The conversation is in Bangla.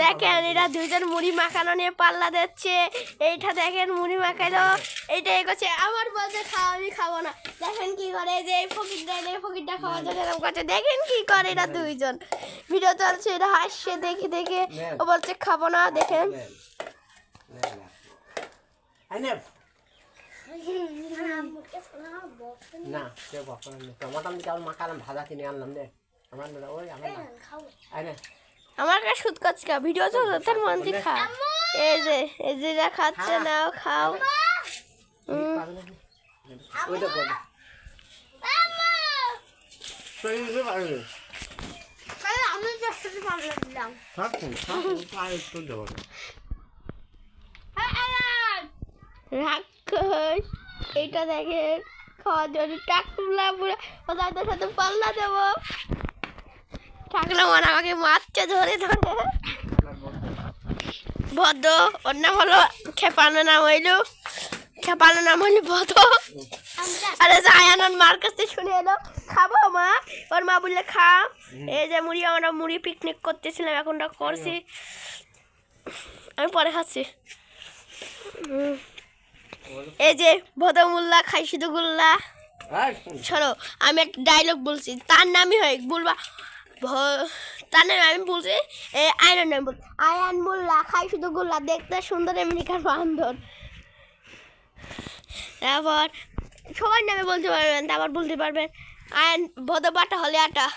দেখেন এরা দুইজন মুড়ি মাখানো নিয়ে পাল্লা দিচ্ছে। এইটা দেখেন মুড়ি মাখাইলো, এইটা এগোচ্ছে, আমার বলছে খাও, আমি খাবো না। দেখেন কি করে, যে এই ফকিরটা খাওয়ার জন্য এরকম করছে। দেখেন কি করে এরা দুইজন, ভিডিও চলছে, এরা হাসছে দেখে দেখে, ও বলছে খাবো না। দেখেন না টমাটাম কেমন মাখালাম, ভাজা কিনে আনলাম রে আমার ওই আমার আমার কাছে সুদ কাছে ভিডিও চলছে, তার মন্দির খা। এই যে যা খাচ্ছে, নাও খাও। ওইটা করবে আমি দিলাম রাক্ষস। এইটা দেখেন খাওয়ার জন্য টাকলা পুরো ওদের সাথে পাল্লা দেবো। টাকলা মানে আমাকে মারছে ধরে ধরে। ভদ্র, ওর নাম হলো খেপানো, নাম হইলো খেপানো, নাম হইলো ভদ্র। আরে জায়ানন মার কাছে শুনে এলো খাবো মা, ওর মা বললে খা। এই যে মুড়ি, আমরা মুড়ি পিকনিক করতেছিলাম, এখনটা করছি, আমি পরে খাচ্ছি। এই যে ভদমুল্লা খাই শুধু গুল্লা। শোনো, আমি একটা ডায়লগ বলছি, তার নামই হয় বলবা, তার নামে আমি বলছি আয়নের নাম বল, আয়ান মোল্লা খাই শুধু গুল্লা, দেখতে সুন্দর আমেরিকার বান্দর। তারপর সবার নামে বলতে পারবেন, তারপর বলতে পারবেন আয়ান ভদ বাটা হলে আটা।